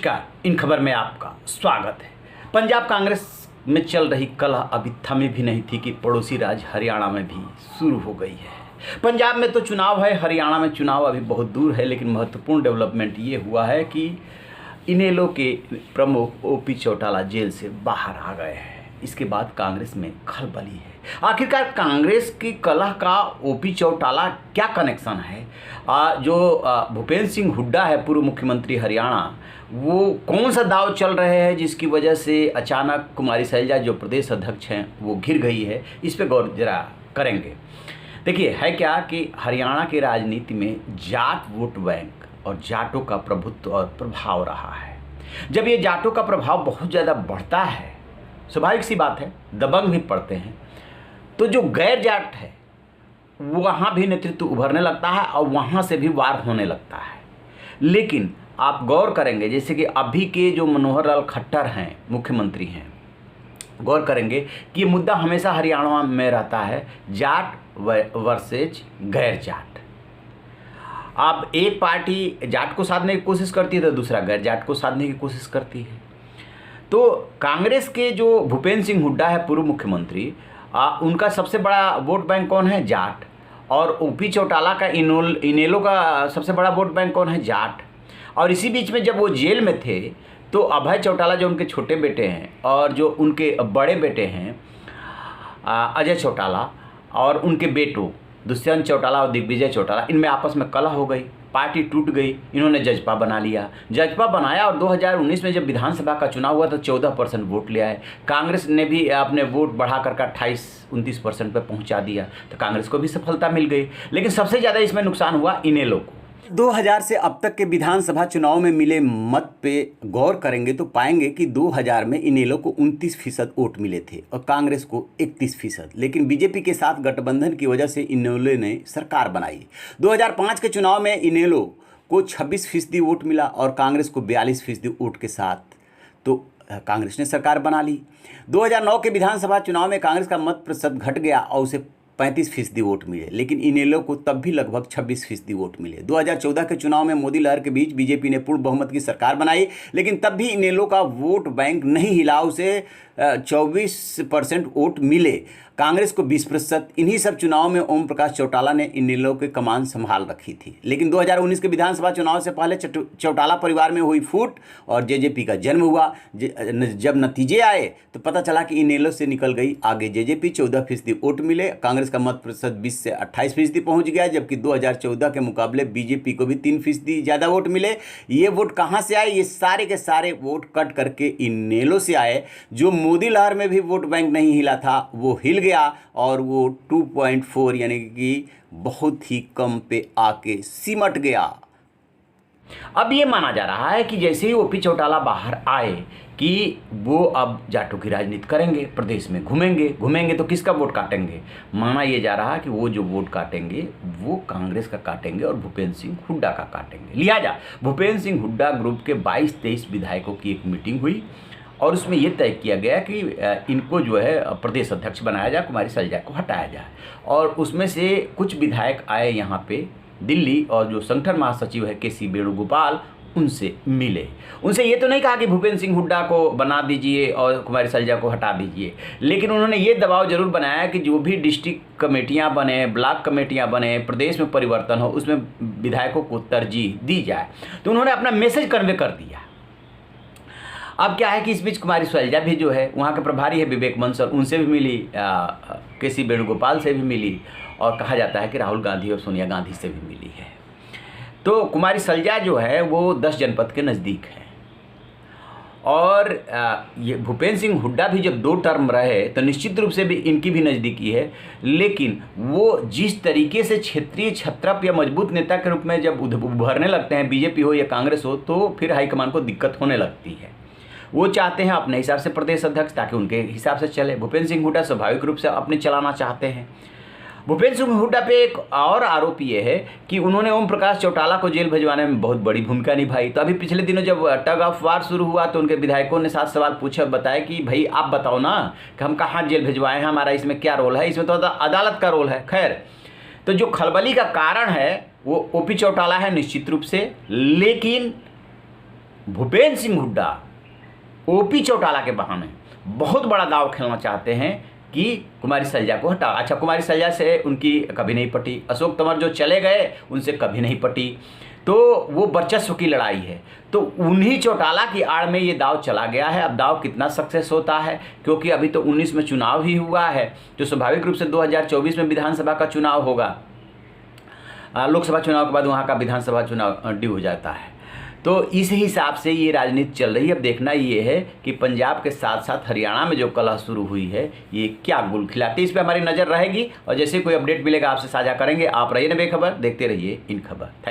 नमस्कार। इन खबर में आपका स्वागत है। पंजाब कांग्रेस में चल रही कलह अभी थमी भी नहीं थी कि पड़ोसी राज्य हरियाणा में भी शुरू हो गई है। पंजाब में तो चुनाव है, हरियाणा में चुनाव अभी बहुत दूर है, लेकिन महत्वपूर्ण डेवलपमेंट ये हुआ है कि इनेलो के प्रमुख ओपी चौटाला जेल से बाहर आ गए हैं। इसके बाद कांग्रेस में खलबली है। आखिरकार कांग्रेस की कलह का ओपी चौटाला क्या कनेक्शन है? जो भूपेंद्र सिंह हुड्डा है, पूर्व मुख्यमंत्री हरियाणा, वो कौन सा दाव चल रहे हैं जिसकी वजह से अचानक कुमारी शैलजा जो प्रदेश अध्यक्ष हैं वो घिर गई है? इस पे गौर जरा करेंगे। देखिए, है क्या कि हरियाणा की राजनीति में जाट वोट बैंक और जाटों का प्रभुत्व और प्रभाव रहा है। जब ये जाटों का प्रभाव बहुत ज़्यादा बढ़ता है, स्वाभाविक सी बात है, दबंग भी पड़ते हैं, तो जो गैर जाट है वहाँ भी नेतृत्व उभरने लगता है और वहाँ से भी वार होने लगता है। लेकिन आप गौर करेंगे, जैसे कि अभी के जो मनोहर लाल खट्टर हैं, मुख्यमंत्री हैं, गौर करेंगे कि ये मुद्दा हमेशा हरियाणा में रहता है, जाट वर्सेज गैर जाट। अब एक पार्टी जाट को साधने की कोशिश करती है तो दूसरा गैर जाट को साधने की कोशिश करती है। तो कांग्रेस के जो भूपेंद्र सिंह हुड्डा है, पूर्व मुख्यमंत्री, उनका सबसे बड़ा वोट बैंक कौन है? जाट। और ओपी चौटाला का इनेलो का सबसे बड़ा वोट बैंक कौन है? जाट। और इसी बीच में जब वो जेल में थे तो अभय चौटाला जो उनके छोटे बेटे हैं और जो उनके बड़े बेटे हैं अजय चौटाला और उनके बेटों दुष्यंत चौटाला और दिग्विजय चौटाला, इनमें आपस में कलह हो गई, पार्टी टूट गई। इन्होंने जजपा बना लिया, जजपा बनाया और 2019 में जब विधानसभा का चुनाव हुआ तो 14% वोट ले आए। कांग्रेस ने भी अपने वोट बढ़ा कर 28-29% पर पहुंचा दिया, तो कांग्रेस को भी सफलता मिल गई। लेकिन सबसे ज़्यादा इसमें नुकसान हुआ इनेलो को। 2000 से अब तक के विधानसभा चुनाव में मिले मत पे गौर करेंगे तो पाएंगे कि 2000 में इनेलो को 29% वोट मिले थे और कांग्रेस को 31%। लेकिन बीजेपी के साथ गठबंधन की वजह से इनेलो ने सरकार बनाई। 2005 के चुनाव में इनेलो को 26% वोट मिला और कांग्रेस को 42% वोट के साथ तो कांग्रेस ने सरकार बना ली। 2009 के विधानसभा चुनाव में कांग्रेस का मत प्रतिशत घट गया और उसे 35% वोट मिले, लेकिन इनेलो को तब भी लगभग 26% वोट मिले। 2014 के चुनाव में मोदी लहर के बीच बीजेपी ने पूर्ण बहुमत की सरकार बनाई, लेकिन तब भी इनेलो का वोट बैंक नहीं हिला, उसे 24% वोट मिले, कांग्रेस को 20%। इन्हीं सब चुनाव में ओम प्रकाश चौटाला ने इनेलो के कमान संभाल रखी थी। लेकिन 2019 के विधानसभा चुनाव से पहले चौटाला परिवार में हुई फूट और जेजेपी का जन्म हुआ। जब नतीजे आए तो पता चला कि इनेलो से निकल गई आगे जेजेपी, 14% वोट मिले, कांग्रेस का मत प्रतिशत 20 से 28% पहुंच गया, जबकि 2014 के मुकाबले बीजेपी को भी 3% ज़्यादा वोट मिले। ये वोट कहाँ से आए? ये सारे के सारे वोट कट करके इनेलो से आए। जो मोदी लहर में भी वोट बैंक नहीं हिला था वो हिल गया और वो 2.4 यानी कि बहुत ही कम पे आके सिमट गया। अब ये माना जा रहा है कि जैसे ही ओपी चौटाला बाहर आए कि वो अब जाटों की राजनीति करेंगे, प्रदेश में घूमेंगे तो किसका वोट काटेंगे? माना ये जा रहा है कि वो जो वोट काटेंगे वो कांग्रेस का काटेंगे और भूपेंद्र सिंह हुड्डा का काटेंगे। लिहाजा भूपेंद्र सिंह हुड्डा ग्रुप के 22-23 विधायकों की एक मीटिंग हुई और उसमें यह तय किया गया कि इनको जो है प्रदेश अध्यक्ष बनाया जाए, कुमारी शैलजा को हटाया जाए। और उसमें से कुछ विधायक आए यहाँ पे दिल्ली और जो संगठन महासचिव है के सी वेणुगोपाल, उनसे मिले। उनसे ये तो नहीं कहा कि भूपेंद्र सिंह हुड्डा को बना दीजिए और कुमारी शैलजा को हटा दीजिए, लेकिन उन्होंने ये दबाव जरूर बनाया कि जो भी डिस्ट्रिक्ट कमेटियां बने, ब्लॉक कमेटियां बने, प्रदेश में परिवर्तन हो, उसमें विधायकों को तरजीह दी जाए। तो उन्होंने अपना मैसेज कन्वे कर दिया। अब क्या है कि इस बीच कुमारी शैलजा भी जो है वहाँ के प्रभारी है विवेक बंसल, उनसे भी मिली, के सी वेणुगोपाल से भी मिली और कहा जाता है कि राहुल गांधी और सोनिया गांधी से भी मिली है। तो कुमारी शैलजा जो है वो 10 जनपद के नज़दीक है और ये भूपेंद्र सिंह हुड्डा भी जब 2 टर्म रहे तो निश्चित रूप से भी इनकी भी नज़दीकी है। लेकिन वो जिस तरीके से क्षेत्रीय छत्रप या मजबूत नेता के रूप में जब उभरने लगते हैं, बीजेपी हो या कांग्रेस हो, तो फिर हाईकमान को दिक्कत होने लगती है। वो चाहते हैं अपने हिसाब से प्रदेश अध्यक्ष ताकि उनके हिसाब से चले। भूपेंद्र सिंह हुड्डा स्वाभाविक रूप से अपने चलाना चाहते हैं। भूपेंद्र सिंह हुड्डा पे एक और आरोप ये है कि उन्होंने ओम प्रकाश चौटाला को जेल भिजवाने में बहुत बड़ी भूमिका निभाई। तो अभी पिछले दिनों जब टग ऑफ वार शुरू हुआ तो उनके विधायकों ने 7 सवाल पूछे, बताया कि भाई आप बताओ ना कि हम कहाँ जेल भिजवाए हैं, हमारा इसमें क्या रोल है? इसमें तो अदालत का रोल है। खैर, तो जो खलबली का कारण है वो ओपी चौटाला है निश्चित रूप से, लेकिन भूपेंद्र सिंह हुड्डा ओपी चौटाला के बहाने बहुत बड़ा दाव खेलना चाहते हैं कि कुमारी सैलजा को हटा। अच्छा, कुमारी सैलजा से उनकी कभी नहीं पटी, अशोक तंवर जो चले गए उनसे कभी नहीं पटी, तो वो वर्चस्व की लड़ाई है। तो उन्हीं चौटाला की आड़ में ये दाव चला गया है। अब दाव कितना सक्सेस होता है, क्योंकि अभी तो 19 में चुनाव ही हुआ है, तो स्वाभाविक रूप से 2024 में विधानसभा का चुनाव होगा। लोकसभा चुनाव के बाद वहाँ का विधानसभा चुनाव ड्यू हो जाता है। तो इस हिसाब से ये राजनीति चल रही है। अब देखना ये है कि पंजाब के साथ साथ हरियाणा में जो कलह शुरू हुई है ये क्या गुल खिलाती है, इस पर हमारी नज़र रहेगी। और जैसे कोई अपडेट मिलेगा आपसे साझा करेंगे। आप रहिए ना बेखबर, देखते रहिए इन खबर। Thank you.